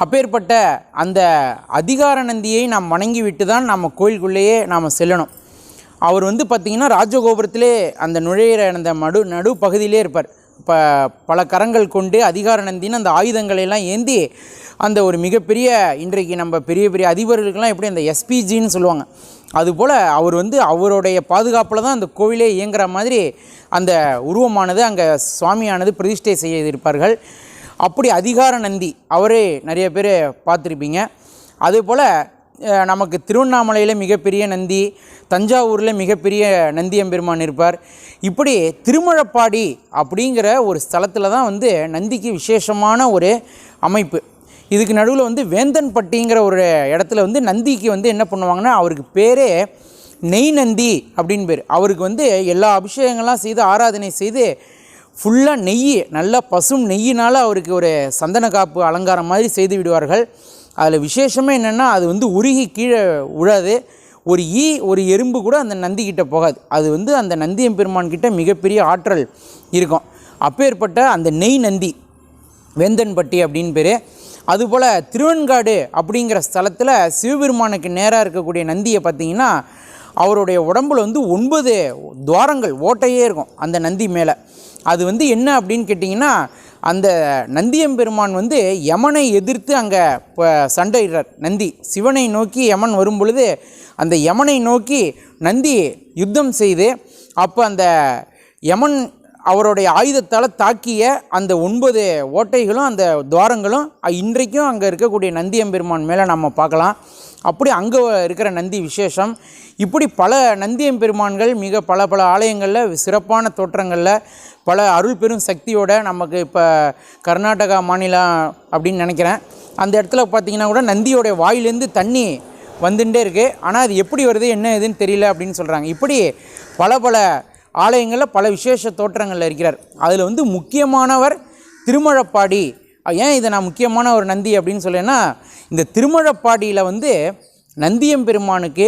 அப்பேற்பட்ட அந்த அதிகார நந்தியை நாம் வணங்கிவிட்டு தான் நம்ம கோயிலுக்குள்ளேயே நாம் செல்லணும். அவர் பார்த்திங்கன்னா ராஜகோபுரத்திலே அந்த நுழையிற அந்த நடு பகுதியிலே இருப்பார். இப்போ பல கரங்கள் கொண்டு அதிகார நந்தின்னு அந்த ஆயுதங்களையெல்லாம் ஏந்தி அந்த ஒரு மிகப்பெரிய இன்றைக்கு நம்ம பெரிய பெரிய அதிபர்களுக்கெல்லாம் எப்படி அந்த எஸ்பிஜின்னு சொல்லுவாங்க, அதுபோல் அவர் அவருடைய பாதுகாப்பில் தான் அந்த கோவிலே இயங்குகிற மாதிரி அந்த உருவமானது அங்கே சுவாமியானது பிரதிஷ்டை செய்திருப்பார்கள். அப்படி அதிகார நந்தி அவரே நிறைய பேர் பார்த்துருப்பீங்க. அதுபோல் நமக்கு திருவண்ணாமலையில் மிகப்பெரிய நந்தி, தஞ்சாவூரில் மிகப்பெரிய நந்தியம்பெருமான் இருப்பார். இப்படி திருமழப்பாடி அப்படிங்கிற ஒரு ஸ்தலத்தில் தான் நந்திக்கு விசேஷமான ஒரு அமைப்பு. இதுக்கு நடுவில் வேந்தன்பட்டிங்கிற ஒரு இடத்துல நந்திக்கு என்ன பண்ணுவாங்கன்னா, அவருக்கு பேரே நெய் நந்தி அப்படின்னு பேர். அவருக்கு எல்லா அபிஷேகங்கள்லாம் செய்து ஆராதனை செய்து ஃபுல்லாக நெய், நல்லா பசும் நெய்யினால் அவருக்கு ஒரு சந்தன காப்பு அலங்காரம் மாதிரி செய்து விடுவார்கள். அதில் விசேஷமே என்னென்னா, அது உருகி கீழே விழாது. ஒரு எறும்பு கூட அந்த நந்திக்கிட்ட போகாது. அது அந்த நந்தியம்பெருமான்கிட்ட மிகப்பெரிய ஆற்றல் இருக்கும். அப்பேற்பட்ட அந்த நெய் நந்தி வேந்தன்பட்டி அப்படின்னு பேர். அதுபோல் திருவெண்காடு அப்படிங்கிற ஸ்தலத்தில் சிவபெருமானுக்கு நேராக இருக்கக்கூடிய நந்தியை பார்த்திங்கன்னா, அவருடைய உடம்புல 9 துவாரங்கள் ஓட்டையே இருக்கும் அந்த நந்தி மேலே. அது என்ன அப்படின்னு கேட்டிங்கன்னா, அந்த நந்தியம்பெருமான் யமனை எதிர்த்து அங்கே சண்டையிடுறார். நந்தி சிவனை நோக்கி யமன் வரும் பொழுது அந்த யமனை நோக்கி நந்தி யுத்தம் செய்து, அப்போ அந்த யமன் அவருடைய ஆயுதத்தால் தாக்கிய அந்த 9 ஓட்டைகளும் அந்த துவாரங்களும் இன்றைக்கும் அங்கே இருக்கக்கூடிய நந்தியம்பெருமான் மேலே நம்ம பார்க்கலாம். அப்படி அங்கே இருக்கிற நந்தி விசேஷம். இப்படி பல நந்தியம்பெருமான்கள் மிக பல ஆலயங்களில் சிறப்பான தோற்றங்களில் பல அருள் பெரும் சக்தியோட நமக்கு இப்போ கர்நாடகா மாநிலம் அப்படின்னு நினைக்கிறேன், அந்த இடத்துல பார்த்திங்கன்னா கூட நந்தியோடைய வாயிலேருந்து தண்ணி வந்துட்டே இருக்குது. ஆனால் அது எப்படி வருது என்ன ஏதுன்னு தெரியல அப்படின்னு சொல்கிறாங்க. இப்படி பல ஆலயங்களில் பல விசேஷ தோற்றங்களில் இருக்கிறார். அதில் முக்கியமானவர் திருமழப்பாடி. ஏன் இதை நான் முக்கியமான ஒரு நந்தி அப்படின்னு சொல்லேன்னா, இந்த திருமழப்பாடியில் நந்தியம்பெருமானுக்கு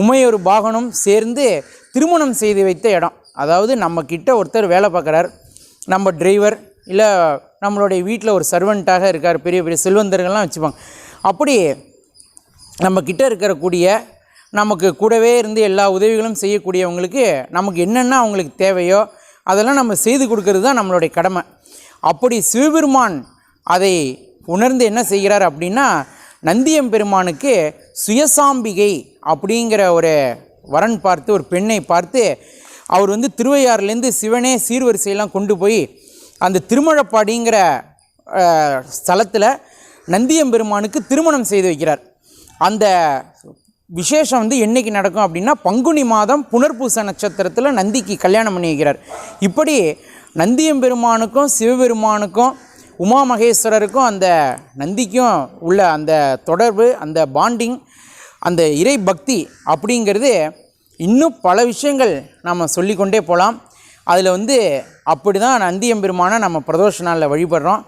உமையொரு பாகனும் சேர்ந்து திருமணம் செய்து வைத்த இடம். அதாவது நம்மக்கிட்ட ஒருத்தர் வேலை பார்க்குறார், நம்ம டிரைவர் இல்லை நம்மளுடைய வீட்டில் ஒரு சர்வெண்ட்டாக இருக்கார், பெரிய பெரிய செல்வந்தர்கள்லாம் வச்சுப்பாங்க. அப்படி நம்மக்கிட்ட இருக்கக்கூடிய நமக்கு கூடவே இருந்து எல்லா உதவிகளும் செய்யக்கூடியவங்களுக்கு நமக்கு என்னென்ன அவங்களுக்கு தேவையோ அதெல்லாம் நம்ம செய்து கொடுக்கறது தான் நம்மளுடைய கடமை. அப்படி சிவபெருமான் அதை உணர்ந்து என்ன செய்கிறார் அப்படின்னா, நந்தியம்பெருமானுக்கு சுயசாம்பிகை அப்படிங்கிற ஒரு வரன் பார்த்து, ஒரு பெண்ணை பார்த்து, அவர் திருவையாறுலேருந்து சிவனே சீர்வரிசையெல்லாம் கொண்டு போய் அந்த திருமழப்பாடிங்கிற ஸ்தலத்தில் நந்தியம்பெருமானுக்கு திருமணம் செய்து வைக்கிறார். அந்த விசேஷம் என்றைக்கு நடக்கும் அப்படின்னா, பங்குனி மாதம் புனர்பூச நட்சத்திரத்தில் நந்திக்கு கல்யாணம் பண்ணி வைக்கிறார். இப்படி நந்தியம்பெருமானுக்கும் சிவபெருமானுக்கும் உமா மகேஸ்வரருக்கும் அந்த நந்திக்கும் உள்ள அந்த தொடர்பு, அந்த பாண்டிங், அந்த இறை பக்தி அப்படிங்கிறது இன்னும் பல விஷயங்கள் நம்ம சொல்லிக்கொண்டே போகலாம். அதில் அப்படி தான் நந்தியம்பெருமானை நம்ம பிரதோஷ நாளில் வழிபடுறோம்.